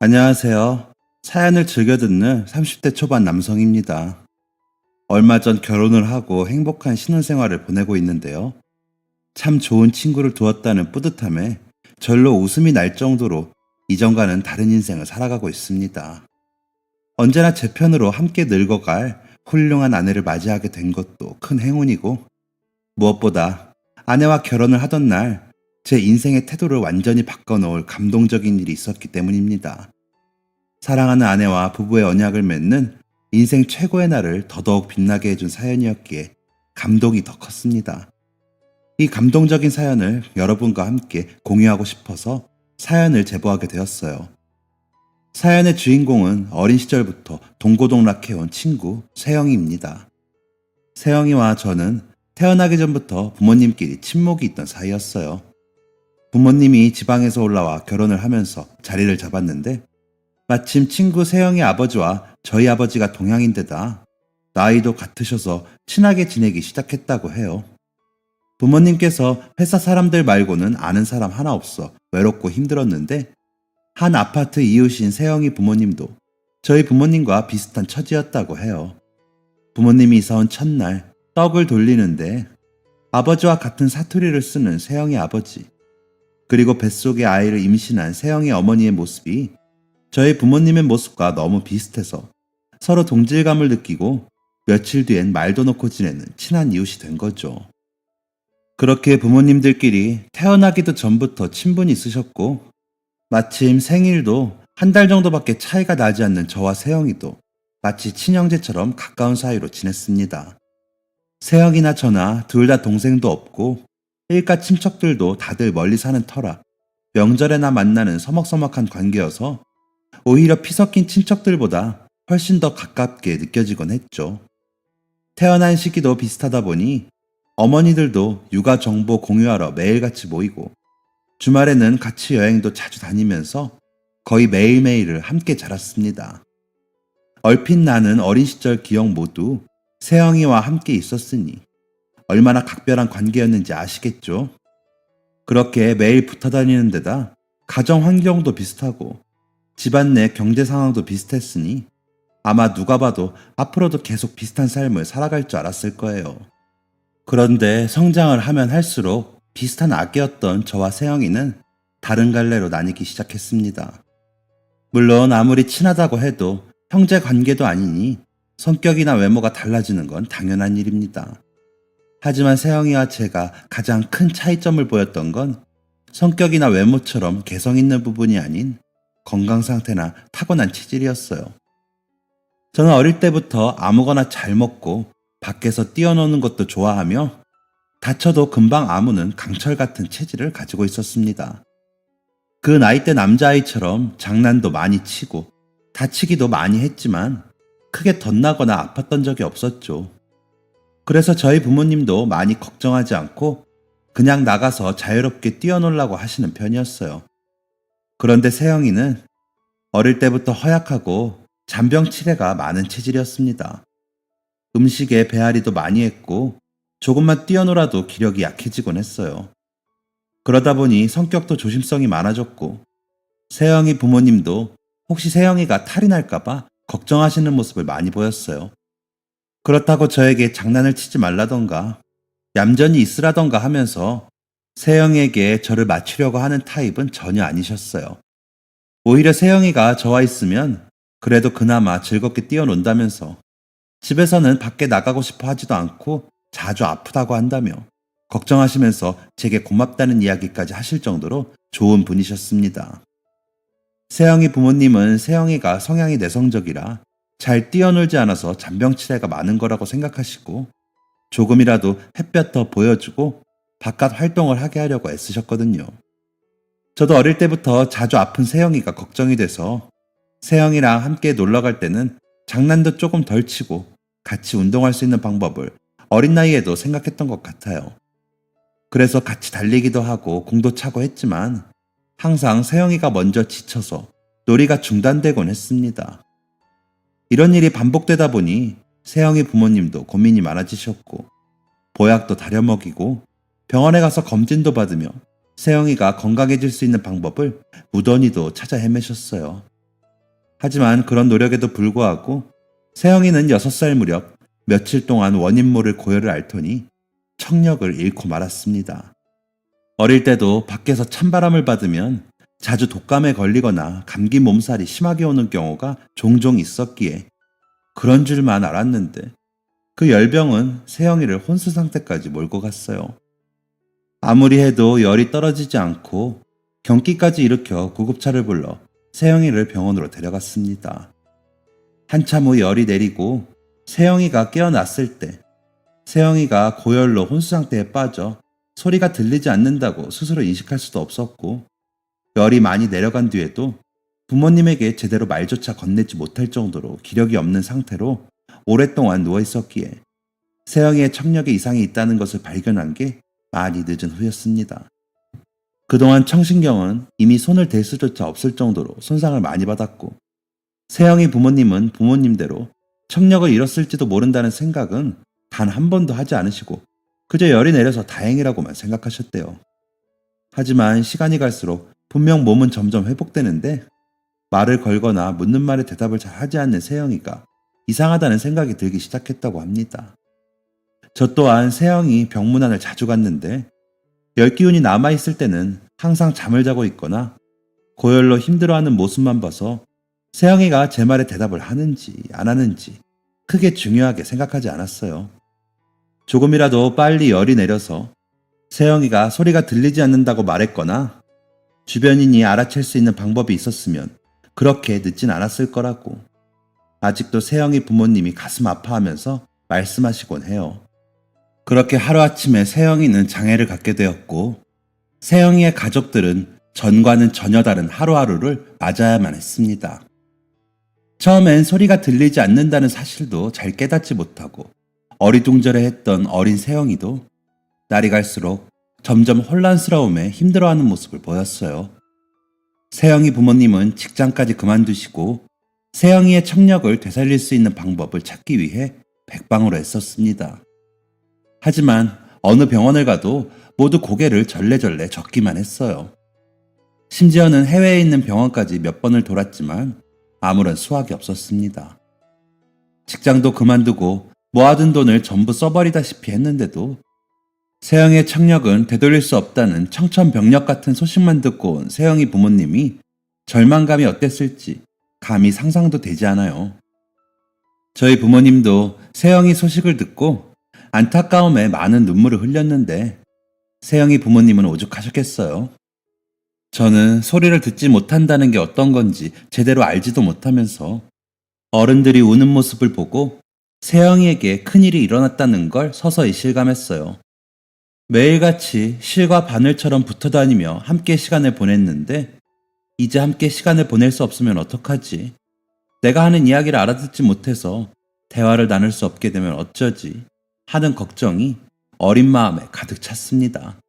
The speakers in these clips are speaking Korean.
안녕하세요. 사연을 즐겨 듣는 30대 초반 남성입니다. 얼마 전 결혼을 하고 행복한 신혼생활을 보내고 있는데요. 참 좋은 친구를 두었다는 뿌듯함에 절로 웃음이 날 정도로 이전과는 다른 인생을 살아가고 있습니다. 언제나 제 편으로 함께 늙어갈 훌륭한 아내를 맞이하게 된 것도 큰 행운이고, 무엇보다 아내와 결혼을 하던 날 제 인생의 태도를 완전히 바꿔놓을 감동적인 일이 있었기 때문입니다. 사랑하는 아내와 부부의 언약을 맺는 인생 최고의 날을 더더욱 빛나게 해준 사연이었기에 감동이 더 컸습니다. 이 감동적인 사연을 여러분과 함께 공유하고 싶어서 사연을 제보하게 되었어요. 사연의 주인공은 어린 시절부터 동고동락해온 친구 세영이입니다. 세영이와 저는 태어나기 전부터 부모님끼리 친목이 있던 사이였어요. 부모님이 지방에서 올라와 결혼을 하면서 자리를 잡았는데, 마침 친구 세영의 아버지와 저희 아버지가 동양인데다 나이도 같으셔서 친하게 지내기 시작했다고 해요. 부모님께서 회사 사람들 말고는 아는 사람 하나 없어 외롭고 힘들었는데, 한 아파트 이웃인 세영이 부모님도 저희 부모님과 비슷한 처지였다고 해요. 부모님이 이사 온 첫날 떡을 돌리는데 아버지와 같은 사투리를 쓰는 세영의 아버지, 그리고 뱃속에 아이를 임신한 세영의 어머니의 모습이 저희 부모님의 모습과 너무 비슷해서 서로 동질감을 느끼고 며칠 뒤엔 말도 놓고 지내는 친한 이웃이 된 거죠. 그렇게 부모님들끼리 태어나기도 전부터 친분이 있으셨고, 마침 생일도 한 달 정도밖에 차이가 나지 않는 저와 세영이도 마치 친형제처럼 가까운 사이로 지냈습니다. 세영이나 저나 둘 다 동생도 없고 일가 친척들도 다들 멀리 사는 터라 명절에나 만나는 서먹서먹한 관계여서 오히려 피 섞인 친척들보다 훨씬 더 가깝게 느껴지곤 했죠. 태어난 시기도 비슷하다 보니 어머니들도 육아 정보 공유하러 매일같이 모이고, 주말에는 같이 여행도 자주 다니면서 거의 매일매일을 함께 자랐습니다. 얼핏 나는 어린 시절 기억 모두 세영이와 함께 있었으니 얼마나 각별한 관계였는지 아시겠죠? 그렇게 매일 붙어 다니는 데다 가정 환경도 비슷하고 집안 내 경제 상황도 비슷했으니 아마 누가 봐도 앞으로도 계속 비슷한 삶을 살아갈 줄 알았을 거예요. 그런데 성장을 하면 할수록 비슷한 아기였던 저와 세영이는 다른 갈래로 나뉘기 시작했습니다. 물론 아무리 친하다고 해도 형제 관계도 아니니 성격이나 외모가 달라지는 건 당연한 일입니다. 하지만 세영이와 제가 가장 큰 차이점을 보였던 건 성격이나 외모처럼 개성 있는 부분이 아닌 건강 상태나 타고난 체질이었어요. 저는 어릴 때부터 아무거나 잘 먹고 밖에서 뛰어노는 것도 좋아하며 다쳐도 금방 아무는 강철 같은 체질을 가지고 있었습니다. 그 나이 때 남자아이처럼 장난도 많이 치고 다치기도 많이 했지만 크게 덧나거나 아팠던 적이 없었죠. 그래서 저희 부모님도 많이 걱정하지 않고 그냥 나가서 자유롭게 뛰어놀라고 하시는 편이었어요. 그런데 세영이는 어릴 때부터 허약하고 잔병치레가 많은 체질이었습니다. 음식에 배앓이도 많이 했고 조금만 뛰어놀아도 기력이 약해지곤 했어요. 그러다 보니 성격도 조심성이 많아졌고, 세영이 부모님도 혹시 세영이가 탈이 날까봐 걱정하시는 모습을 많이 보였어요. 그렇다고 저에게 장난을 치지 말라던가 얌전히 있으라던가 하면서 세영이에게 저를 맞추려고 하는 타입은 전혀 아니셨어요. 오히려 세영이가 저와 있으면 그래도 그나마 즐겁게 뛰어논다면서 집에서는 밖에 나가고 싶어 하지도 않고 자주 아프다고 한다며 걱정하시면서 제게 고맙다는 이야기까지 하실 정도로 좋은 분이셨습니다. 세영이 부모님은 세영이가 성향이 내성적이라 잘 뛰어놀지 않아서 잔병치레가 많은 거라고 생각하시고 조금이라도 햇볕 더 보여주고 바깥 활동을 하게 하려고 애쓰셨거든요. 저도 어릴 때부터 자주 아픈 세영이가 걱정이 돼서 세영이랑 함께 놀러 갈 때는 장난도 조금 덜 치고 같이 운동할 수 있는 방법을 어린 나이에도 생각했던 것 같아요. 그래서 같이 달리기도 하고 공도 차고 했지만 항상 세영이가 먼저 지쳐서 놀이가 중단되곤 했습니다. 이런 일이 반복되다 보니 세영이 부모님도 고민이 많아지셨고 보약도 다려먹이고 병원에 가서 검진도 받으며 세영이가 건강해질 수 있는 방법을 무던히도 찾아 헤매셨어요. 하지만 그런 노력에도 불구하고 세영이는 6살 무렵 며칠 동안 원인 모를 고열을 앓더니 청력을 잃고 말았습니다. 어릴 때도 밖에서 찬바람을 받으면 자주 독감에 걸리거나 감기 몸살이 심하게 오는 경우가 종종 있었기에 그런 줄만 알았는데 그 열병은 세영이를 혼수 상태까지 몰고 갔어요. 아무리 해도 열이 떨어지지 않고 경기까지 일으켜 구급차를 불러 세영이를 병원으로 데려갔습니다. 한참 후 열이 내리고 세영이가 깨어났을 때 세영이가 고열로 혼수 상태에 빠져 소리가 들리지 않는다고 스스로 인식할 수도 없었고 열이 많이 내려간 뒤에도 부모님에게 제대로 말조차 건네지 못할 정도로 기력이 없는 상태로 오랫동안 누워 있었기에 세영이의 청력에 이상이 있다는 것을 발견한 게 많이 늦은 후였습니다. 그동안 청신경은 이미 손을 댈 수조차 없을 정도로 손상을 많이 받았고 세영이 부모님은 부모님대로 청력을 잃었을지도 모른다는 생각은 단 한 번도 하지 않으시고 그저 열이 내려서 다행이라고만 생각하셨대요. 하지만 시간이 갈수록 분명 몸은 점점 회복되는데 말을 걸거나 묻는 말에 대답을 잘 하지 않는 세영이가 이상하다는 생각이 들기 시작했다고 합니다. 저 또한 세영이 병문안을 자주 갔는데 열 기운이 남아있을 때는 항상 잠을 자고 있거나 고열로 힘들어하는 모습만 봐서 세영이가 제 말에 대답을 하는지 안 하는지 크게 중요하게 생각하지 않았어요. 조금이라도 빨리 열이 내려서 세영이가 소리가 들리지 않는다고 말했거나 주변인이 알아챌 수 있는 방법이 있었으면 그렇게 늦진 않았을 거라고. 아직도 세영이 부모님이 가슴 아파하면서 말씀하시곤 해요. 그렇게 하루아침에 세영이는 장애를 갖게 되었고 세영이의 가족들은 전과는 전혀 다른 하루하루를 맞아야만 했습니다. 처음엔 소리가 들리지 않는다는 사실도 잘 깨닫지 못하고 어리둥절해했던 어린 세영이도 날이 갈수록 점점 혼란스러움에 힘들어하는 모습을 보였어요. 세영이 부모님은 직장까지 그만두시고 세영이의 청력을 되살릴 수 있는 방법을 찾기 위해 백방으로 애썼습니다. 하지만 어느 병원을 가도 모두 고개를 절레절레 젓기만 했어요. 심지어는 해외에 있는 병원까지 몇 번을 돌았지만 아무런 수확이 없었습니다. 직장도 그만두고 모아둔 돈을 전부 써버리다시피 했는데도 세영이의 청력은 되돌릴 수 없다는 청천벽력 같은 소식만 듣고 온 세영이 부모님이 절망감이 어땠을지 감히 상상도 되지 않아요. 저희 부모님도 세영이 소식을 듣고 안타까움에 많은 눈물을 흘렸는데 세영이 부모님은 오죽하셨겠어요. 저는 소리를 듣지 못한다는 게 어떤 건지 제대로 알지도 못하면서 어른들이 우는 모습을 보고 세영이에게 큰일이 일어났다는 걸 서서히 실감했어요. 매일같이 실과 바늘처럼 붙어 다니며 함께 시간을 보냈는데 이제 함께 시간을 보낼 수 없으면 어떡하지? 내가 하는 이야기를 알아듣지 못해서 대화를 나눌 수 없게 되면 어쩌지? 하는 걱정이 어린 마음에 가득 찼습니다.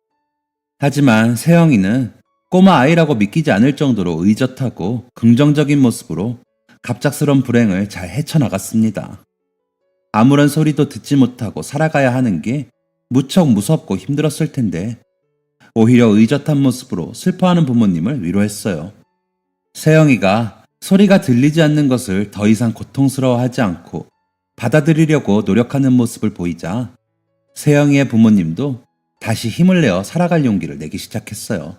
하지만 세영이는 꼬마 아이라고 믿기지 않을 정도로 의젓하고 긍정적인 모습으로 갑작스런 불행을 잘 헤쳐나갔습니다. 아무런 소리도 듣지 못하고 살아가야 하는 게 무척 무섭고 힘들었을 텐데 오히려 의젓한 모습으로 슬퍼하는 부모님을 위로했어요. 세영이가 소리가 들리지 않는 것을 더 이상 고통스러워하지 않고 받아들이려고 노력하는 모습을 보이자 세영이의 부모님도 다시 힘을 내어 살아갈 용기를 내기 시작했어요.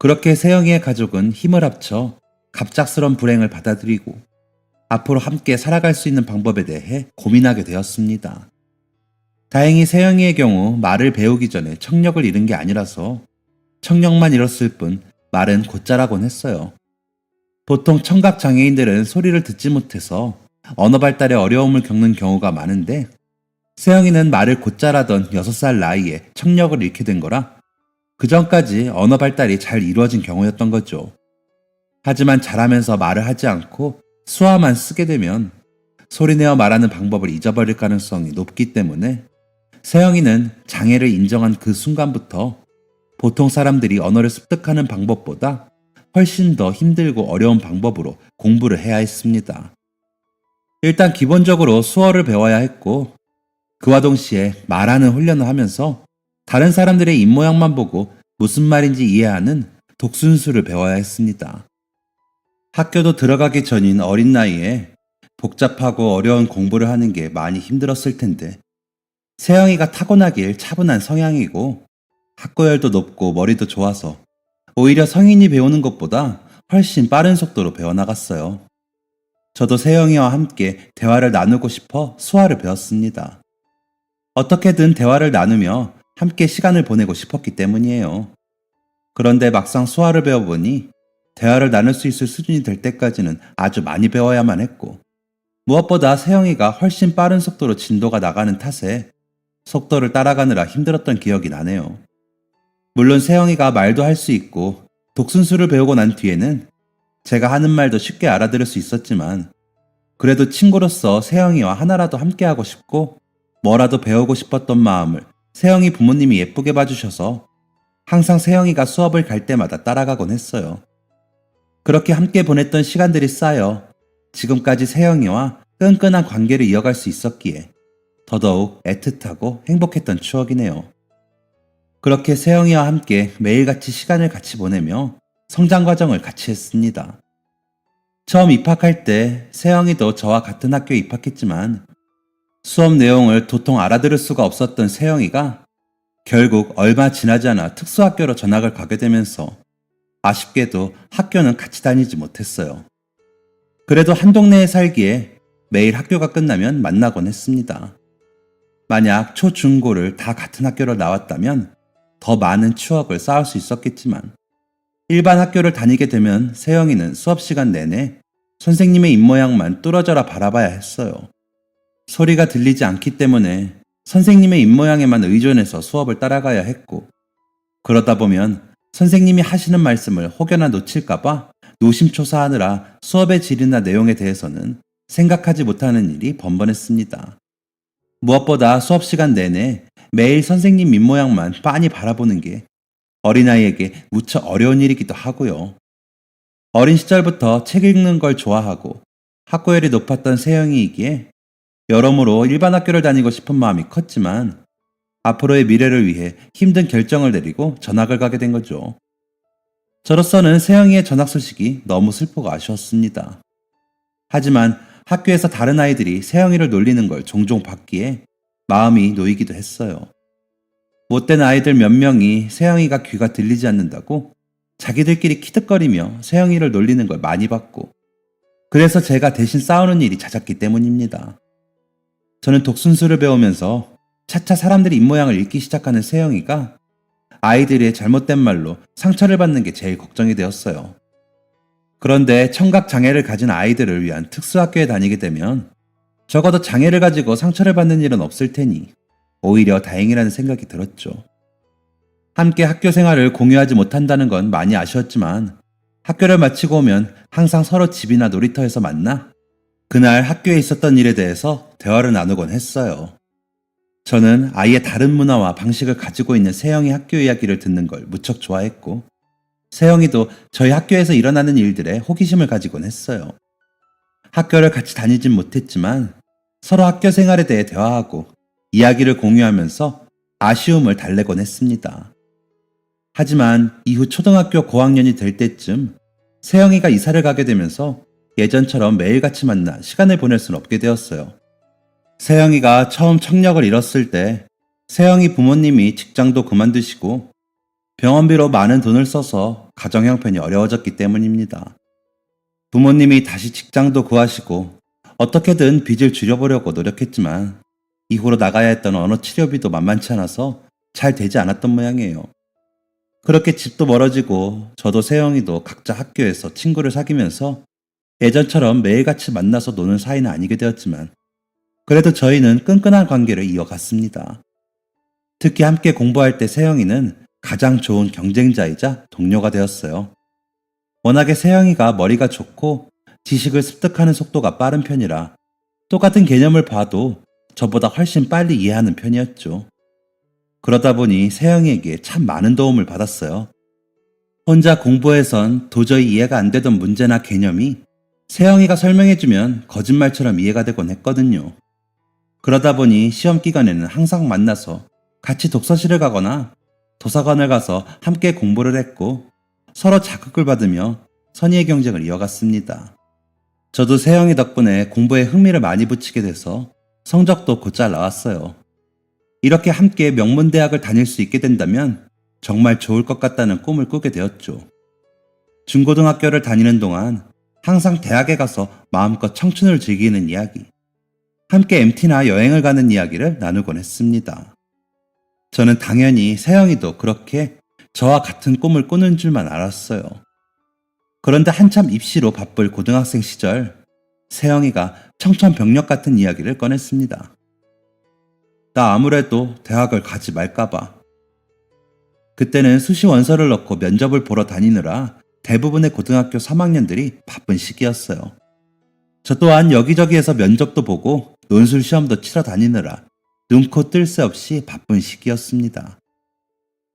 그렇게 세영이의 가족은 힘을 합쳐 갑작스런 불행을 받아들이고 앞으로 함께 살아갈 수 있는 방법에 대해 고민하게 되었습니다. 다행히 세영이의 경우 말을 배우기 전에 청력을 잃은 게 아니라서 청력만 잃었을 뿐 말은 곧자라곤 했어요. 보통 청각 장애인들은 소리를 듣지 못해서 언어 발달에 어려움을 겪는 경우가 많은데 세영이는 말을 곧잘하던 6살 나이에 청력을 잃게 된 거라 그 전까지 언어 발달이 잘 이루어진 경우였던 거죠. 하지만 자라면서 말을 하지 않고 수화만 쓰게 되면 소리내어 말하는 방법을 잊어버릴 가능성이 높기 때문에 세영이는 장애를 인정한 그 순간부터 보통 사람들이 언어를 습득하는 방법보다 훨씬 더 힘들고 어려운 방법으로 공부를 해야 했습니다. 일단 기본적으로 수어를 배워야 했고 그와 동시에 말하는 훈련을 하면서 다른 사람들의 입모양만 보고 무슨 말인지 이해하는 독순수를 배워야 했습니다. 학교도 들어가기 전인 어린 나이에 복잡하고 어려운 공부를 하는 게 많이 힘들었을 텐데, 세영이가 타고나길 차분한 성향이고 학구열도 높고 머리도 좋아서 오히려 성인이 배우는 것보다 훨씬 빠른 속도로 배워나갔어요. 저도 세영이와 함께 대화를 나누고 싶어 수화를 배웠습니다. 어떻게든 대화를 나누며 함께 시간을 보내고 싶었기 때문이에요. 그런데 막상 수화를 배워보니 대화를 나눌 수 있을 수준이 될 때까지는 아주 많이 배워야만 했고, 무엇보다 세영이가 훨씬 빠른 속도로 진도가 나가는 탓에 속도를 따라가느라 힘들었던 기억이 나네요. 물론 세영이가 말도 할 수 있고 독순수를 배우고 난 뒤에는 제가 하는 말도 쉽게 알아들을 수 있었지만, 그래도 친구로서 세영이와 하나라도 함께하고 싶고 뭐라도 배우고 싶었던 마음을 세영이 부모님이 예쁘게 봐주셔서 항상 세영이가 수업을 갈 때마다 따라가곤 했어요. 그렇게 함께 보냈던 시간들이 쌓여 지금까지 세영이와 끈끈한 관계를 이어갈 수 있었기에 더더욱 애틋하고 행복했던 추억이네요. 그렇게 세영이와 함께 매일같이 시간을 같이 보내며 성장 과정을 같이 했습니다. 처음 입학할 때 세영이도 저와 같은 학교에 입학했지만 수업 내용을 도통 알아들을 수가 없었던 세영이가 결국 얼마 지나지 않아 특수학교로 전학을 가게 되면서 아쉽게도 학교는 같이 다니지 못했어요. 그래도 한 동네에 살기에 매일 학교가 끝나면 만나곤 했습니다. 만약 초, 중, 고를 다 같은 학교를 나왔다면 더 많은 추억을 쌓을 수 있었겠지만, 일반 학교를 다니게 되면 세영이는 수업 시간 내내 선생님의 입모양만 뚫어져라 바라봐야 했어요. 소리가 들리지 않기 때문에 선생님의 입모양에만 의존해서 수업을 따라가야 했고, 그러다 보면 선생님이 하시는 말씀을 혹여나 놓칠까봐 노심초사하느라 수업의 질이나 내용에 대해서는 생각하지 못하는 일이 번번했습니다. 무엇보다 수업 시간 내내 매일 선생님 입모양만 빤히 바라보는 게 어린아이에게 무척 어려운 일이기도 하고요. 어린 시절부터 책 읽는 걸 좋아하고 학구열이 높았던 세영이이기에 여러모로 일반 학교를 다니고 싶은 마음이 컸지만, 앞으로의 미래를 위해 힘든 결정을 내리고 전학을 가게 된 거죠. 저로서는 세영이의 전학 소식이 너무 슬프고 아쉬웠습니다. 하지만 학교에서 다른 아이들이 세영이를 놀리는 걸 종종 봤기에 마음이 놓이기도 했어요. 못된 아이들 몇 명이 세영이가 귀가 들리지 않는다고 자기들끼리 키득거리며 세영이를 놀리는 걸 많이 봤고, 그래서 제가 대신 싸우는 일이 잦았기 때문입니다. 저는 독순수를 배우면서 차차 사람들이 입모양을 읽기 시작하는 세영이가 아이들의 잘못된 말로 상처를 받는 게 제일 걱정이 되었어요. 그런데 청각 장애를 가진 아이들을 위한 특수학교에 다니게 되면 적어도 장애를 가지고 상처를 받는 일은 없을 테니 오히려 다행이라는 생각이 들었죠. 함께 학교 생활을 공유하지 못한다는 건 많이 아쉬웠지만, 학교를 마치고 오면 항상 서로 집이나 놀이터에서 만나 그날 학교에 있었던 일에 대해서 대화를 나누곤 했어요. 저는 아이의 다른 문화와 방식을 가지고 있는 세영이 학교 이야기를 듣는 걸 무척 좋아했고, 세영이도 저희 학교에서 일어나는 일들에 호기심을 가지곤 했어요. 학교를 같이 다니진 못했지만 서로 학교 생활에 대해 대화하고 이야기를 공유하면서 아쉬움을 달래곤 했습니다. 하지만 이후 초등학교 고학년이 될 때쯤 세영이가 이사를 가게 되면서 예전처럼 매일같이 만나 시간을 보낼 수는 없게 되었어요. 세영이가 처음 청력을 잃었을 때 세영이 부모님이 직장도 그만두시고 병원비로 많은 돈을 써서 가정 형편이 어려워졌기 때문입니다. 부모님이 다시 직장도 구하시고 어떻게든 빚을 줄여보려고 노력했지만 이후로 나가야 했던 언어 치료비도 만만치 않아서 잘 되지 않았던 모양이에요. 그렇게 집도 멀어지고 저도 세영이도 각자 학교에서 친구를 사귀면서 예전처럼 매일같이 만나서 노는 사이는 아니게 되었지만, 그래도 저희는 끈끈한 관계를 이어갔습니다. 특히 함께 공부할 때 세영이는 가장 좋은 경쟁자이자 동료가 되었어요. 워낙에 세영이가 머리가 좋고 지식을 습득하는 속도가 빠른 편이라 똑같은 개념을 봐도 저보다 훨씬 빨리 이해하는 편이었죠. 그러다 보니 세영이에게 참 많은 도움을 받았어요. 혼자 공부해선 도저히 이해가 안 되던 문제나 개념이 세영이가 설명해주면 거짓말처럼 이해가 되곤 했거든요. 그러다 보니 시험 기간에는 항상 만나서 같이 독서실을 가거나 도서관을 가서 함께 공부를 했고, 서로 자극을 받으며 선의의 경쟁을 이어갔습니다. 저도 세영이 덕분에 공부에 흥미를 많이 붙이게 돼서 성적도 곧잘 나왔어요. 이렇게 함께 명문대학을 다닐 수 있게 된다면 정말 좋을 것 같다는 꿈을 꾸게 되었죠. 중고등학교를 다니는 동안 항상 대학에 가서 마음껏 청춘을 즐기는 이야기, 함께 MT나 여행을 가는 이야기를 나누곤 했습니다. 저는 당연히 세영이도 그렇게 저와 같은 꿈을 꾸는 줄만 알았어요. 그런데 한참 입시로 바쁠 고등학생 시절, 세영이가 청천벽력 같은 이야기를 꺼냈습니다. 나 아무래도 대학을 가지 말까봐. 그때는 수시 원서를 넣고 면접을 보러 다니느라 대부분의 고등학교 3학년들이 바쁜 시기였어요. 저 또한 여기저기에서 면접도 보고 논술 시험도 치러 다니느라 눈코 뜰 새 없이 바쁜 시기였습니다.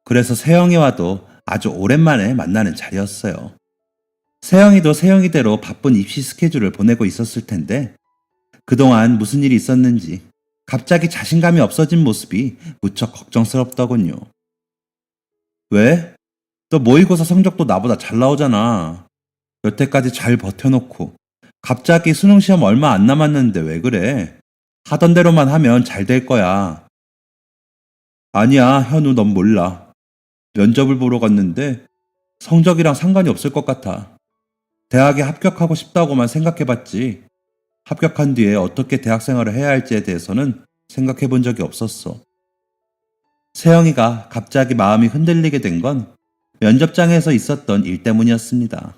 그래서 세영이와도 아주 오랜만에 만나는 자리였어요. 세영이도 세영이대로 바쁜 입시 스케줄을 보내고 있었을 텐데 그동안 무슨 일이 있었는지 갑자기 자신감이 없어진 모습이 무척 걱정스럽더군요. 왜? 너 모의고사 성적도 나보다 잘 나오잖아. 여태까지 잘 버텨놓고 갑자기 수능 시험 얼마 안 남았는데 왜 그래? 하던 대로만 하면 잘 될 거야. 아니야, 현우, 넌 몰라. 면접을 보러 갔는데 성적이랑 상관이 없을 것 같아. 대학에 합격하고 싶다고만 생각해봤지. 합격한 뒤에 어떻게 대학 생활을 해야 할지에 대해서는 생각해 본 적이 없었어. 세영이가 갑자기 마음이 흔들리게 된 건 면접장에서 있었던 일 때문이었습니다.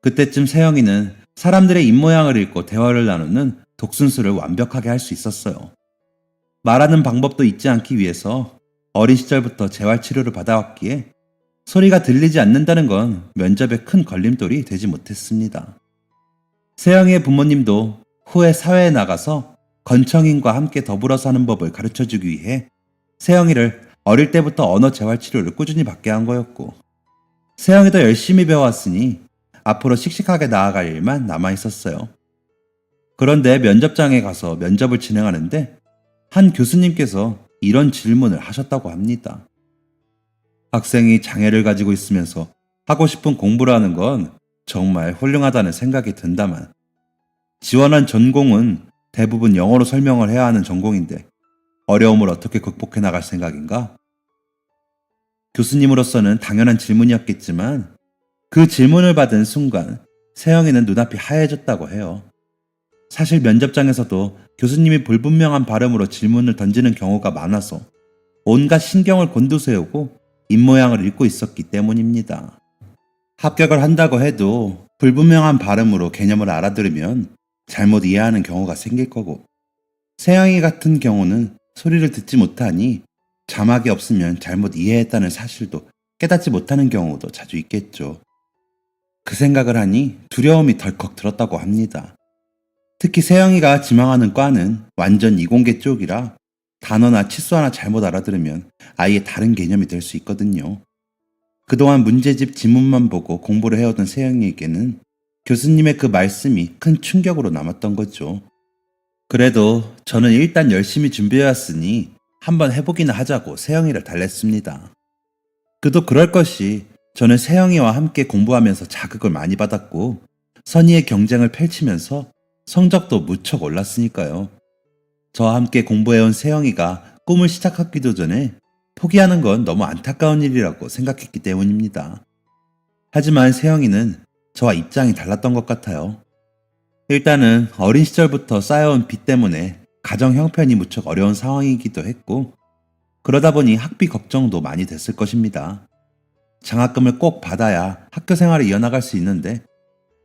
그때쯤 세영이는 사람들의 입모양을 읽고 대화를 나누는 독순술을 완벽하게 할 수 있었어요. 말하는 방법도 잊지 않기 위해서 어린 시절부터 재활치료를 받아왔기에 소리가 들리지 않는다는 건 면접에 큰 걸림돌이 되지 못했습니다. 세영이의 부모님도 후에 사회에 나가서 건청인과 함께 더불어 사는 법을 가르쳐주기 위해 세영이를 어릴 때부터 언어 재활치료를 꾸준히 받게 한 거였고, 세영이도 열심히 배워왔으니 앞으로 씩씩하게 나아갈 일만 남아있었어요. 그런데 면접장에 가서 면접을 진행하는데 한 교수님께서 이런 질문을 하셨다고 합니다. 학생이 장애를 가지고 있으면서 하고 싶은 공부를 하는 건 정말 훌륭하다는 생각이 든다만 지원한 전공은 대부분 영어로 설명을 해야 하는 전공인데 어려움을 어떻게 극복해 나갈 생각인가? 교수님으로서는 당연한 질문이었겠지만 그 질문을 받은 순간 세영이는 눈앞이 하얘졌다고 해요. 사실 면접장에서도 교수님이 불분명한 발음으로 질문을 던지는 경우가 많아서 온갖 신경을 곤두세우고 입모양을 읽고 있었기 때문입니다. 합격을 한다고 해도 불분명한 발음으로 개념을 알아들으면 잘못 이해하는 경우가 생길 거고, 세영이 같은 경우는 소리를 듣지 못하니 자막이 없으면 잘못 이해했다는 사실도 깨닫지 못하는 경우도 자주 있겠죠. 그 생각을 하니 두려움이 덜컥 들었다고 합니다. 특히 세영이가 지망하는 과는 완전 이공계 쪽이라 단어나 치수 하나 잘못 알아들으면 아예 다른 개념이 될 수 있거든요. 그동안 문제집 지문만 보고 공부를 해오던 세영이에게는 교수님의 그 말씀이 큰 충격으로 남았던 거죠. 그래도 저는 일단 열심히 준비해왔으니 한번 해보기나 하자고 세영이를 달랬습니다. 그도 그럴 것이 저는 세영이와 함께 공부하면서 자극을 많이 받았고 선의의 경쟁을 펼치면서 성적도 무척 올랐으니까요. 저와 함께 공부해온 세영이가 꿈을 시작하기도 전에 포기하는 건 너무 안타까운 일이라고 생각했기 때문입니다. 하지만 세영이는 저와 입장이 달랐던 것 같아요. 일단은 어린 시절부터 쌓여온 빚 때문에 가정 형편이 무척 어려운 상황이기도 했고, 그러다 보니 학비 걱정도 많이 됐을 것입니다. 장학금을 꼭 받아야 학교 생활을 이어나갈 수 있는데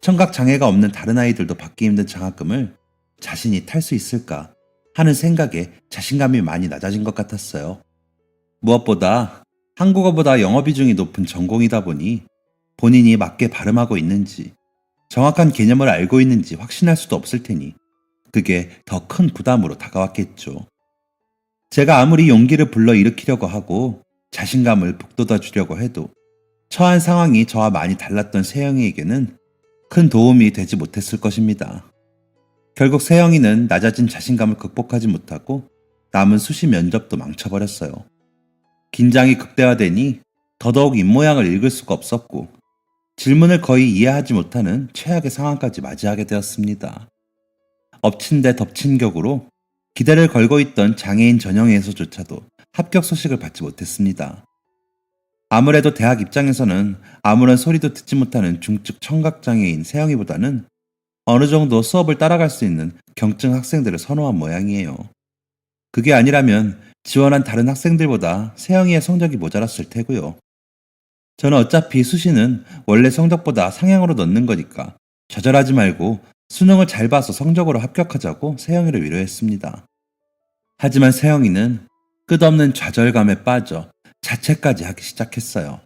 청각 장애가 없는 다른 아이들도 받기 힘든 장학금을 자신이 탈 수 있을까 하는 생각에 자신감이 많이 낮아진 것 같았어요. 무엇보다 한국어보다 영어 비중이 높은 전공이다 보니 본인이 맞게 발음하고 있는지 정확한 개념을 알고 있는지 확신할 수도 없을 테니 그게 더 큰 부담으로 다가왔겠죠. 제가 아무리 용기를 불러일으키려고 하고 자신감을 북돋아 주려고 해도 처한 상황이 저와 많이 달랐던 세영이에게는 큰 도움이 되지 못했을 것입니다. 결국 세영이는 낮아진 자신감을 극복하지 못하고 남은 수시 면접도 망쳐버렸어요. 긴장이 극대화되니 더더욱 입모양을 읽을 수가 없었고 질문을 거의 이해하지 못하는 최악의 상황까지 맞이하게 되었습니다. 엎친 데 덮친 격으로 기대를 걸고 있던 장애인 전형에서조차도 합격 소식을 받지 못했습니다. 아무래도 대학 입장에서는 아무런 소리도 듣지 못하는 중증 청각장애인 세영이보다는 어느 정도 수업을 따라갈 수 있는 경증 학생들을 선호한 모양이에요. 그게 아니라면 지원한 다른 학생들보다 세영이의 성적이 모자랐을 테고요. 저는 어차피 수시는 원래 성적보다 상향으로 넣는 거니까 좌절하지 말고 수능을 잘 봐서 성적으로 합격하자고 세영이를 위로했습니다. 하지만 세영이는 끝없는 좌절감에 빠져 자책까지 하기 시작했어요.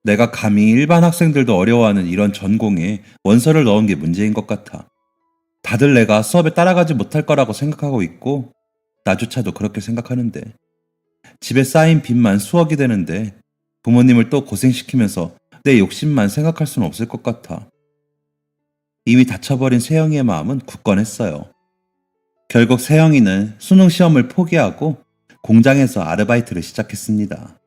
내가 감히 일반 학생들도 어려워하는 이런 전공에 원서를 넣은 게 문제인 것 같아. 다들 내가 수업에 따라가지 못할 거라고 생각하고 있고 나조차도 그렇게 생각하는데 집에 쌓인 빚만 수억이 되는데 부모님을 또 고생시키면서 내 욕심만 생각할 수는 없을 것 같아. 이미 다쳐버린 세영이의 마음은 굳건했어요. 결국 세영이는 수능 시험을 포기하고 공장에서 아르바이트를 시작했습니다.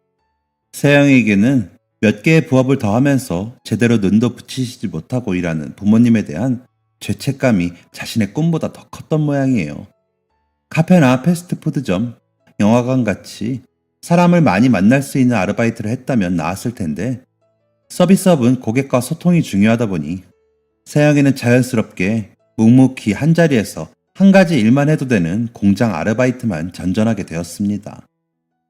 세영이에게는 몇 개의 부업을 더하면서 제대로 눈도 붙이시지 못하고 일하는 부모님에 대한 죄책감이 자신의 꿈보다 더 컸던 모양이에요. 카페나 패스트푸드점, 영화관 같이 사람을 많이 만날 수 있는 아르바이트를 했다면 나았을 텐데 서비스업은 고객과 소통이 중요하다 보니 세영이는 자연스럽게 묵묵히 한자리에서 한 가지 일만 해도 되는 공장 아르바이트만 전전하게 되었습니다.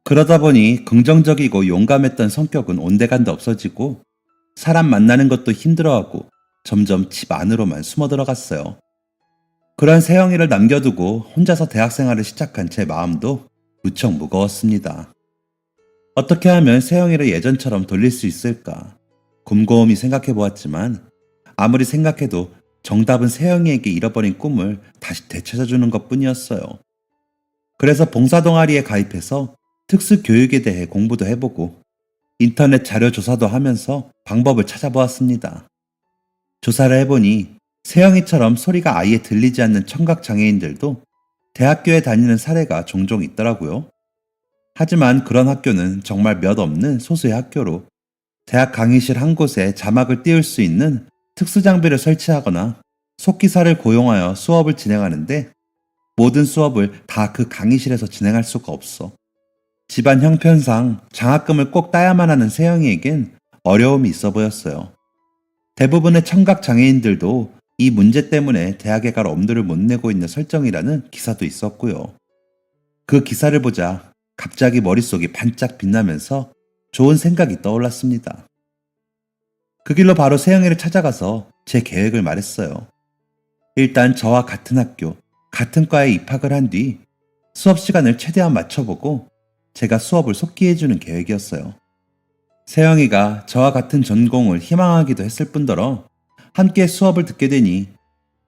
그러다 보니 긍정적이고 용감했던 성격은 온데간데 없어지고 사람 만나는 것도 힘들어하고 점점 집 안으로만 숨어 들어갔어요. 그런 세영이를 남겨두고 혼자서 대학생활을 시작한 제 마음도 무척 무거웠습니다. 어떻게 하면 세영이를 예전처럼 돌릴 수 있을까? 곰곰이 생각해 보았지만 아무리 생각해도 정답은 세영이에게 잃어버린 꿈을 다시 되찾아주는 것 뿐이었어요. 그래서 봉사동아리에 가입해서 특수교육에 대해 공부도 해보고 인터넷 자료 조사도 하면서 방법을 찾아보았습니다. 조사를 해보니 세영이처럼 소리가 아예 들리지 않는 청각장애인들도 대학교에 다니는 사례가 종종 있더라고요. 하지만 그런 학교는 정말 몇 없는 소수의 학교로 대학 강의실 한 곳에 자막을 띄울 수 있는 특수장비를 설치하거나 속기사를 고용하여 수업을 진행하는데 모든 수업을 다 그 강의실에서 진행할 수가 없어. 집안 형편상 장학금을 꼭 따야만 하는 세영이에겐 어려움이 있어 보였어요. 대부분의 청각장애인들도 이 문제 때문에 대학에 갈 엄두를 못 내고 있는 설정이라는 기사도 있었고요. 그 기사를 보자 갑자기 머릿속이 반짝 빛나면서 좋은 생각이 떠올랐습니다. 그 길로 바로 세영이를 찾아가서 제 계획을 말했어요. 일단 저와 같은 학교, 같은 과에 입학을 한 뒤 수업 시간을 최대한 맞춰보고 제가 수업을 속기해주는 계획이었어요. 세영이가 저와 같은 전공을 희망하기도 했을 뿐더러 함께 수업을 듣게 되니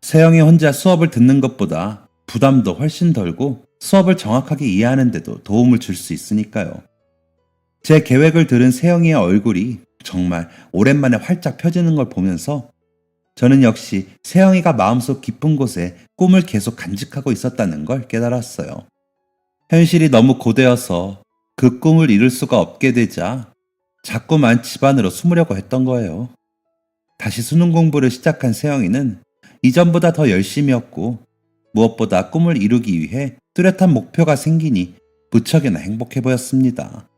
세영이 혼자 수업을 듣는 것보다 부담도 훨씬 덜고 수업을 정확하게 이해하는 데도 도움을 줄 수 있으니까요. 제 계획을 들은 세영이의 얼굴이 정말 오랜만에 활짝 펴지는 걸 보면서 저는 역시 세영이가 마음속 깊은 곳에 꿈을 계속 간직하고 있었다는 걸 깨달았어요. 현실이 너무 고되어서 그 꿈을 이룰 수가 없게 되자 자꾸만 집 안으로 숨으려고 했던 거예요. 다시 수능 공부를 시작한 세영이는 이전보다 더 열심히였고 무엇보다 꿈을 이루기 위해 뚜렷한 목표가 생기니 무척이나 행복해 보였습니다.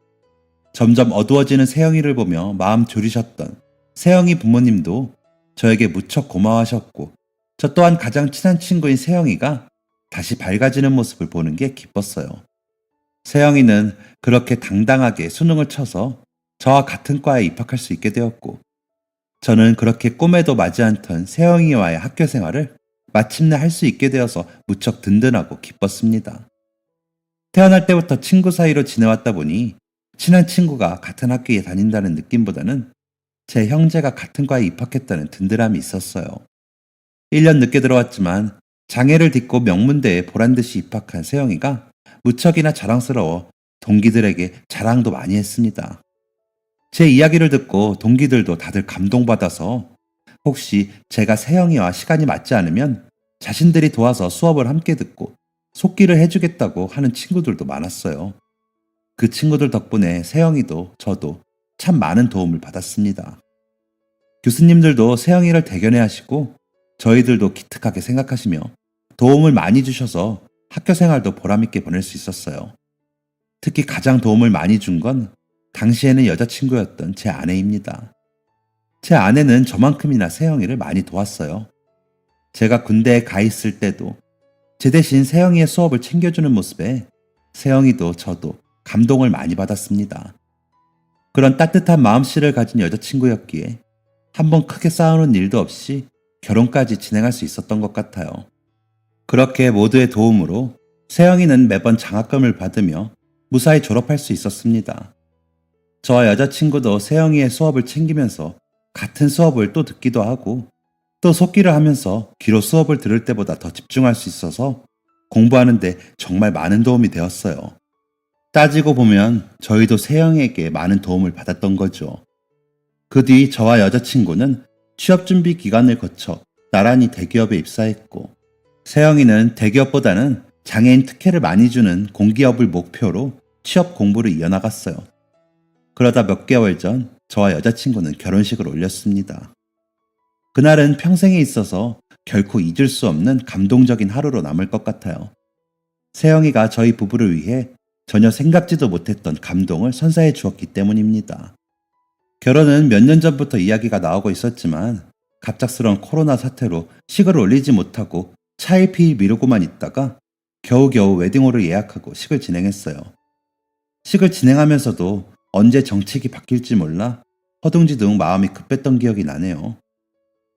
점점 어두워지는 세영이를 보며 마음 졸이셨던 세영이 부모님도 저에게 무척 고마워하셨고 저 또한 가장 친한 친구인 세영이가 다시 밝아지는 모습을 보는 게 기뻤어요. 세영이는 그렇게 당당하게 수능을 쳐서 저와 같은 과에 입학할 수 있게 되었고 저는 그렇게 꿈에도 마지 않던 세영이와의 학교 생활을 마침내 할 수 있게 되어서 무척 든든하고 기뻤습니다. 태어날 때부터 친구 사이로 지내왔다 보니 친한 친구가 같은 학교에 다닌다는 느낌보다는 제 형제가 같은 과에 입학했다는 든든함이 있었어요. 1년 늦게 들어왔지만 장애를 딛고 명문대에 보란듯이 입학한 세영이가 무척이나 자랑스러워 동기들에게 자랑도 많이 했습니다. 제 이야기를 듣고 동기들도 다들 감동받아서 혹시 제가 세영이와 시간이 맞지 않으면 자신들이 도와서 수업을 함께 듣고 속기를 해주겠다고 하는 친구들도 많았어요. 그 친구들 덕분에 세영이도 저도 참 많은 도움을 받았습니다. 교수님들도 세영이를 대견해 하시고 저희들도 기특하게 생각하시며 도움을 많이 주셔서 학교 생활도 보람있게 보낼 수 있었어요. 특히 가장 도움을 많이 준 건 당시에는 여자친구였던 제 아내입니다. 제 아내는 저만큼이나 세영이를 많이 도왔어요. 제가 군대에 가 있을 때도 제 대신 세영이의 수업을 챙겨주는 모습에 세영이도 저도 감동을 많이 받았습니다. 그런 따뜻한 마음씨를 가진 여자친구였기에 한번 크게 싸우는 일도 없이 결혼까지 진행할 수 있었던 것 같아요. 그렇게 모두의 도움으로 세영이는 매번 장학금을 받으며 무사히 졸업할 수 있었습니다. 저와 여자친구도 세영이의 수업을 챙기면서 같은 수업을 또 듣기도 하고 또 속기를 하면서 귀로 수업을 들을 때보다 더 집중할 수 있어서 공부하는데 정말 많은 도움이 되었어요. 따지고 보면 저희도 세영이에게 많은 도움을 받았던 거죠. 그 뒤 저와 여자친구는 취업준비 기간을 거쳐 나란히 대기업에 입사했고 세영이는 대기업보다는 장애인 특혜를 많이 주는 공기업을 목표로 취업 공부를 이어나갔어요. 그러다 몇 개월 전 저와 여자친구는 결혼식을 올렸습니다. 그날은 평생에 있어서 결코 잊을 수 없는 감동적인 하루로 남을 것 같아요. 세영이가 저희 부부를 위해 전혀 생각지도 못했던 감동을 선사해 주었기 때문입니다. 결혼은 몇 년 전부터 이야기가 나오고 있었지만 갑작스러운 코로나 사태로 식을 올리지 못하고 차일피일 미루고만 있다가 겨우겨우 웨딩홀을 예약하고 식을 진행했어요. 식을 진행하면서도 언제 정책이 바뀔지 몰라 허둥지둥 마음이 급했던 기억이 나네요.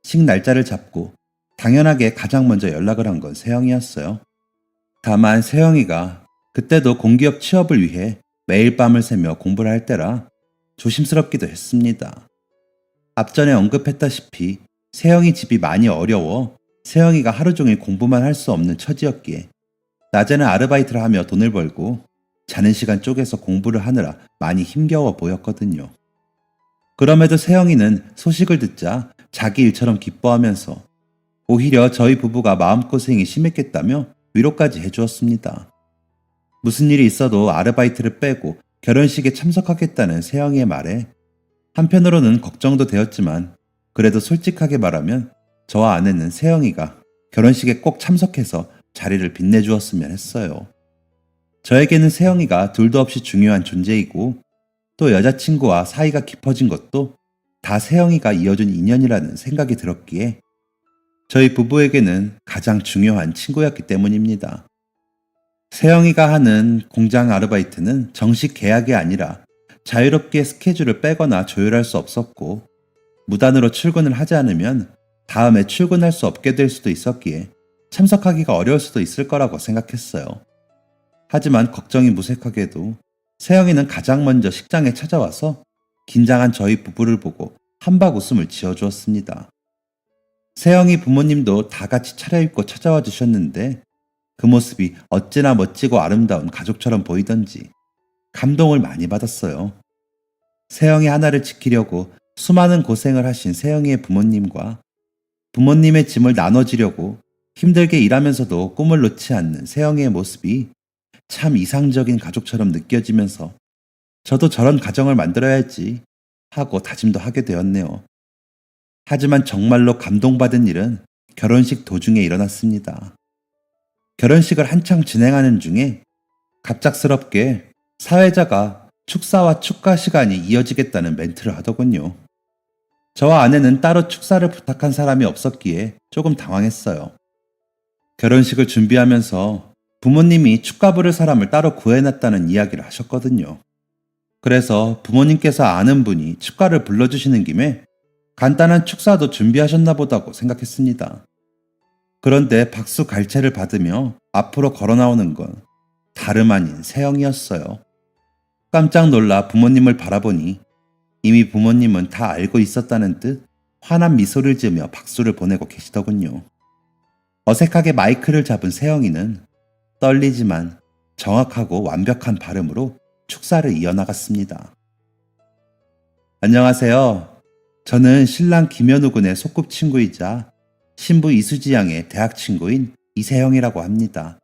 식 날짜를 잡고 당연하게 가장 먼저 연락을 한 건 세영이였어요. 다만 세영이가 그때도 공기업 취업을 위해 매일 밤을 새며 공부를 할 때라 조심스럽기도 했습니다. 앞전에 언급했다시피 세영이 집이 많이 어려워 세영이가 하루 종일 공부만 할 수 없는 처지였기에 낮에는 아르바이트를 하며 돈을 벌고 자는 시간 쪼개서 공부를 하느라 많이 힘겨워 보였거든요. 그럼에도 세영이는 소식을 듣자 자기 일처럼 기뻐하면서 오히려 저희 부부가 마음고생이 심했겠다며 위로까지 해주었습니다. 무슨 일이 있어도 아르바이트를 빼고 결혼식에 참석하겠다는 세영이의 말에 한편으로는 걱정도 되었지만 그래도 솔직하게 말하면 저와 아내는 세영이가 결혼식에 꼭 참석해서 자리를 빛내주었으면 했어요. 저에게는 세영이가 둘도 없이 중요한 존재이고 또 여자친구와 사이가 깊어진 것도 다 세영이가 이어준 인연이라는 생각이 들었기에 저희 부부에게는 가장 중요한 친구였기 때문입니다. 세영이가 하는 공장 아르바이트는 정식 계약이 아니라 자유롭게 스케줄을 빼거나 조율할 수 없었고 무단으로 출근을 하지 않으면 다음에 출근할 수 없게 될 수도 있었기에 참석하기가 어려울 수도 있을 거라고 생각했어요. 하지만 걱정이 무색하게도 세영이는 가장 먼저 식장에 찾아와서 긴장한 저희 부부를 보고 한박 웃음을 지어주었습니다. 세영이 부모님도 다 같이 차려입고 찾아와 주셨는데 그 모습이 어찌나 멋지고 아름다운 가족처럼 보이던지 감동을 많이 받았어요. 세영이 하나를 지키려고 수많은 고생을 하신 세영이의 부모님과 부모님의 짐을 나눠지려고 힘들게 일하면서도 꿈을 놓지 않는 세영이의 모습이 참 이상적인 가족처럼 느껴지면서 저도 저런 가정을 만들어야지 하고 다짐도 하게 되었네요. 하지만 정말로 감동받은 일은 결혼식 도중에 일어났습니다. 결혼식을 한창 진행하는 중에 갑작스럽게 사회자가 축사와 축가 시간이 이어지겠다는 멘트를 하더군요. 저와 아내는 따로 축사를 부탁한 사람이 없었기에 조금 당황했어요. 결혼식을 준비하면서 부모님이 축가 부를 사람을 따로 구해놨다는 이야기를 하셨거든요. 그래서 부모님께서 아는 분이 축가를 불러주시는 김에 간단한 축사도 준비하셨나 보다고 생각했습니다. 그런데 박수 갈채를 받으며 앞으로 걸어 나오는 건 다름 아닌 세영이었어요. 깜짝 놀라 부모님을 바라보니 이미 부모님은 다 알고 있었다는 듯 환한 미소를 지으며 박수를 보내고 계시더군요. 어색하게 마이크를 잡은 세영이는 떨리지만 정확하고 완벽한 발음으로 축사를 이어나갔습니다. 안녕하세요. 저는 신랑 김현우 군의 소꿉친구이자 신부 이수지 양의 대학 친구인 이세영이라고 합니다.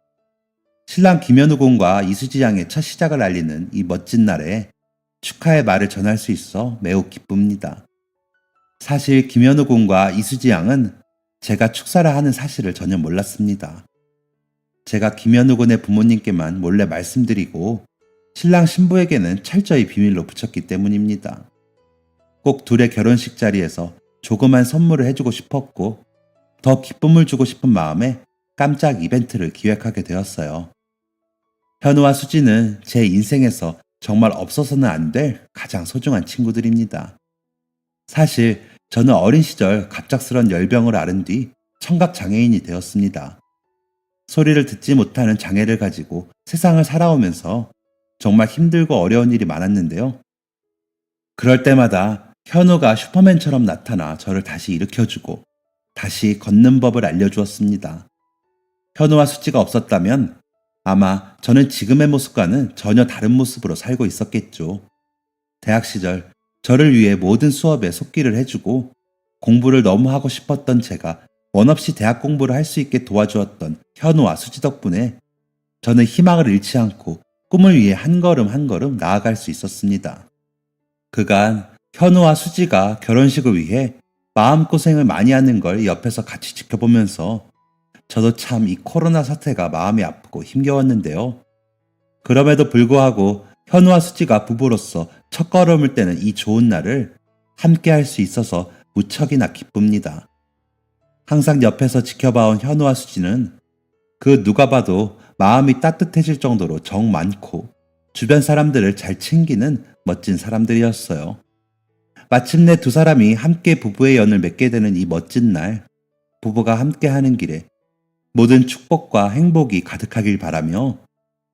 신랑 김현우 군과 이수지 양의 첫 시작을 알리는 이 멋진 날에 축하의 말을 전할 수 있어 매우 기쁩니다. 사실 김현우 군과 이수지 양은 제가 축사를 하는 사실을 전혀 몰랐습니다. 제가 김현우 군의 부모님께만 몰래 말씀드리고 신랑 신부에게는 철저히 비밀로 붙였기 때문입니다. 꼭 둘의 결혼식 자리에서 조그만 선물을 해주고 싶었고 더 기쁨을 주고 싶은 마음에 깜짝 이벤트를 기획하게 되었어요. 현우와 수지는 제 인생에서 정말 없어서는 안 될 가장 소중한 친구들입니다. 사실 저는 어린 시절 갑작스런 열병을 앓은 뒤 청각장애인이 되었습니다. 소리를 듣지 못하는 장애를 가지고 세상을 살아오면서 정말 힘들고 어려운 일이 많았는데요. 그럴 때마다 현우가 슈퍼맨처럼 나타나 저를 다시 일으켜주고 다시 걷는 법을 알려주었습니다. 현우와 수지가 없었다면 아마 저는 지금의 모습과는 전혀 다른 모습으로 살고 있었겠죠. 대학 시절 저를 위해 모든 수업에 속기를 해주고 공부를 너무 하고 싶었던 제가 원 없이 대학 공부를 할 수 있게 도와주었던 현우와 수지 덕분에 저는 희망을 잃지 않고 꿈을 위해 한 걸음 한 걸음 나아갈 수 있었습니다. 그간 현우와 수지가 결혼식을 위해 마음고생을 많이 하는 걸 옆에서 같이 지켜보면서 저도 참 이 코로나 사태가 마음이 아프고 힘겨웠는데요. 그럼에도 불구하고 현우와 수지가 부부로서 첫걸음을 떼는 이 좋은 날을 함께 할 수 있어서 무척이나 기쁩니다. 항상 옆에서 지켜봐온 현우와 수지는 그 누가 봐도 마음이 따뜻해질 정도로 정 많고 주변 사람들을 잘 챙기는 멋진 사람들이었어요. 마침내 두 사람이 함께 부부의 연을 맺게 되는 이 멋진 날, 부부가 함께 하는 길에 모든 축복과 행복이 가득하길 바라며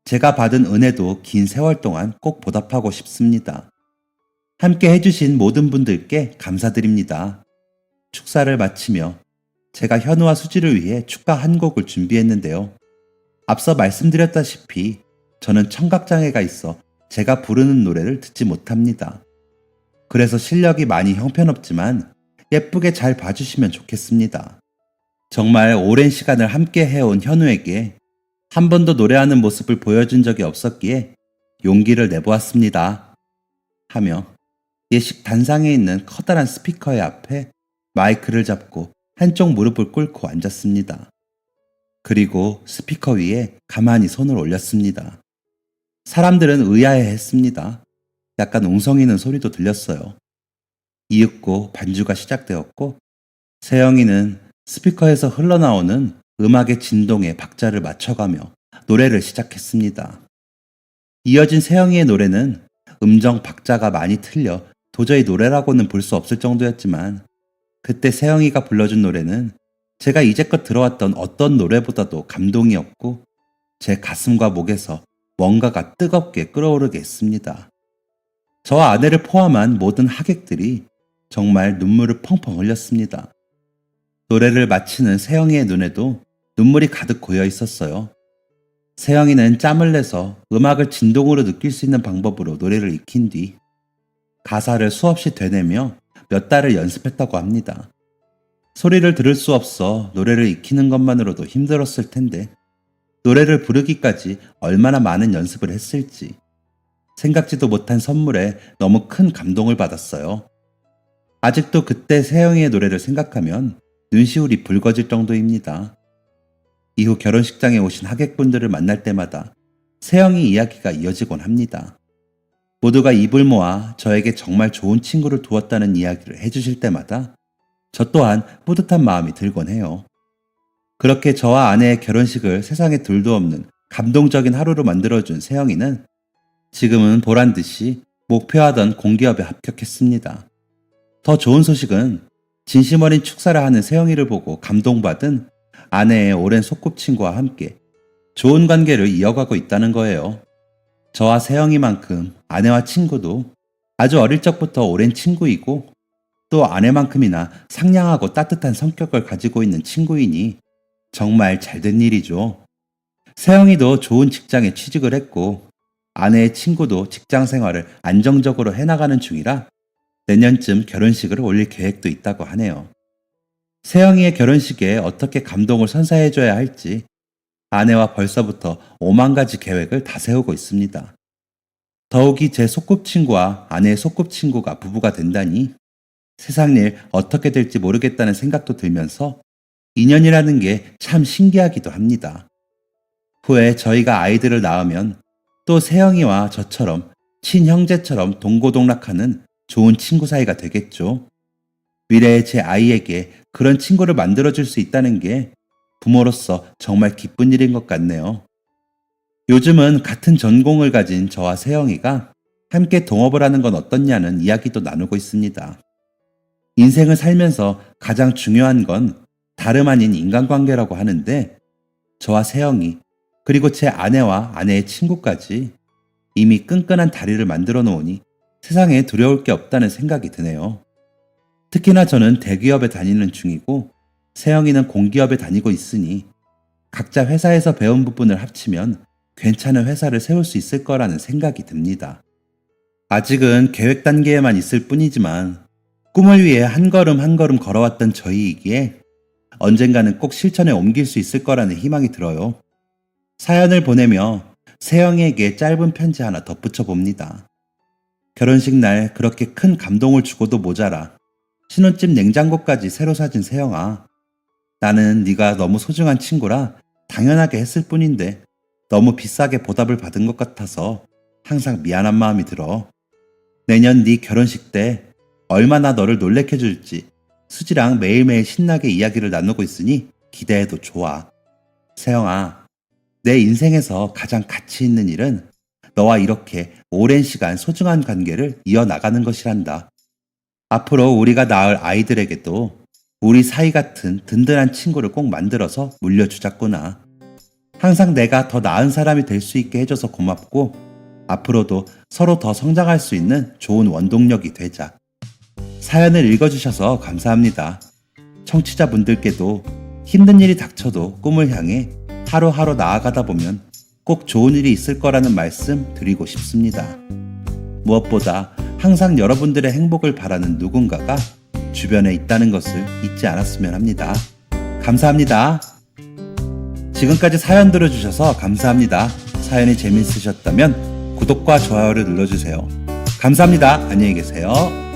제가 받은 은혜도 긴 세월 동안 꼭 보답하고 싶습니다. 함께 해주신 모든 분들께 감사드립니다. 축사를 마치며 제가 현우와 수지를 위해 축가 한 곡을 준비했는데요. 앞서 말씀드렸다시피 저는 청각장애가 있어 제가 부르는 노래를 듣지 못합니다. 그래서 실력이 많이 형편없지만 예쁘게 잘 봐주시면 좋겠습니다. 정말 오랜 시간을 함께 해온 현우에게 한 번도 노래하는 모습을 보여준 적이 없었기에 용기를 내보았습니다. 하며 예식 단상에 있는 커다란 스피커의 앞에 마이크를 잡고 한쪽 무릎을 꿇고 앉았습니다. 그리고 스피커 위에 가만히 손을 올렸습니다. 사람들은 의아해했습니다. 약간 웅성이는 소리도 들렸어요. 이윽고 반주가 시작되었고 세영이는 스피커에서 흘러나오는 음악의 진동에 박자를 맞춰가며 노래를 시작했습니다. 이어진 세영이의 노래는 음정 박자가 많이 틀려 도저히 노래라고는 볼 수 없을 정도였지만 그때 세영이가 불러준 노래는 제가 이제껏 들어왔던 어떤 노래보다도 감동이었고 제 가슴과 목에서 뭔가가 뜨겁게 끓어오르게 했습니다. 저와 아내를 포함한 모든 하객들이 정말 눈물을 펑펑 흘렸습니다. 노래를 마치는 세영이의 눈에도 눈물이 가득 고여 있었어요. 세영이는 짬을 내서 음악을 진동으로 느낄 수 있는 방법으로 노래를 익힌 뒤 가사를 수없이 되뇌며 몇 달을 연습했다고 합니다. 소리를 들을 수 없어 노래를 익히는 것만으로도 힘들었을 텐데 노래를 부르기까지 얼마나 많은 연습을 했을지 생각지도 못한 선물에 너무 큰 감동을 받았어요. 아직도 그때 세영이의 노래를 생각하면 눈시울이 붉어질 정도입니다. 이후 결혼식장에 오신 하객분들을 만날 때마다 세영이 이야기가 이어지곤 합니다. 모두가 입을 모아 저에게 정말 좋은 친구를 두었다는 이야기를 해주실 때마다 저 또한 뿌듯한 마음이 들곤 해요. 그렇게 저와 아내의 결혼식을 세상에 둘도 없는 감동적인 하루로 만들어준 세영이는 지금은 보란듯이 목표하던 공기업에 합격했습니다. 더 좋은 소식은 진심 어린 축사를 하는 세영이를 보고 감동받은 아내의 오랜 소꿉친구와 함께 좋은 관계를 이어가고 있다는 거예요. 저와 세영이만큼 아내와 친구도 아주 어릴 적부터 오랜 친구이고 또 아내만큼이나 상냥하고 따뜻한 성격을 가지고 있는 친구이니 정말 잘된 일이죠. 세영이도 좋은 직장에 취직을 했고 아내의 친구도 직장 생활을 안정적으로 해나가는 중이라 내년쯤 결혼식을 올릴 계획도 있다고 하네요. 세영이의 결혼식에 어떻게 감동을 선사해줘야 할지 아내와 벌써부터 5만 가지 계획을 다 세우고 있습니다. 더욱이 제 소꿉친구와 아내의 소꿉친구가 부부가 된다니 세상 일 어떻게 될지 모르겠다는 생각도 들면서 인연이라는 게 참 신기하기도 합니다. 후에 저희가 아이들을 낳으면 또 세영이와 저처럼 친형제처럼 동고동락하는 좋은 친구 사이가 되겠죠. 미래의 제 아이에게 그런 친구를 만들어줄 수 있다는 게 부모로서 정말 기쁜 일인 것 같네요. 요즘은 같은 전공을 가진 저와 세영이가 함께 동업을 하는 건 어떻냐는 이야기도 나누고 있습니다. 인생을 살면서 가장 중요한 건 다름 아닌 인간관계라고 하는데 저와 세영이 그리고 제 아내와 아내의 친구까지 이미 끈끈한 다리를 만들어 놓으니 세상에 두려울 게 없다는 생각이 드네요. 특히나 저는 대기업에 다니는 중이고 세영이는 공기업에 다니고 있으니 각자 회사에서 배운 부분을 합치면 괜찮은 회사를 세울 수 있을 거라는 생각이 듭니다. 아직은 계획 단계에만 있을 뿐이지만 꿈을 위해 한 걸음 한 걸음 걸어왔던 저희이기에 언젠가는 꼭 실천에 옮길 수 있을 거라는 희망이 들어요. 사연을 보내며 세영이에게 짧은 편지 하나 덧붙여 봅니다. 결혼식 날 그렇게 큰 감동을 주고도 모자라 신혼집 냉장고까지 새로 사준 세영아. 나는 네가 너무 소중한 친구라 당연하게 했을 뿐인데 너무 비싸게 보답을 받은 것 같아서 항상 미안한 마음이 들어. 내년 네 결혼식 때 얼마나 너를 놀래켜 줄지 수지랑 매일매일 신나게 이야기를 나누고 있으니 기대해도 좋아. 세영아, 내 인생에서 가장 가치 있는 일은 너와 이렇게 오랜 시간 소중한 관계를 이어나가는 것이란다. 앞으로 우리가 낳을 아이들에게도 우리 사이 같은 든든한 친구를 꼭 만들어서 물려주자꾸나. 항상 내가 더 나은 사람이 될 수 있게 해줘서 고맙고 앞으로도 서로 더 성장할 수 있는 좋은 원동력이 되자. 사연을 읽어주셔서 감사합니다. 청취자분들께도 힘든 일이 닥쳐도 꿈을 향해 하루하루 나아가다 보면 꼭 좋은 일이 있을 거라는 말씀 드리고 싶습니다. 무엇보다 항상 여러분들의 행복을 바라는 누군가가 주변에 있다는 것을 잊지 않았으면 합니다. 감사합니다. 지금까지 사연 들어주셔서 감사합니다. 사연이 재밌으셨다면 구독과 좋아요를 눌러주세요. 감사합니다. 안녕히 계세요.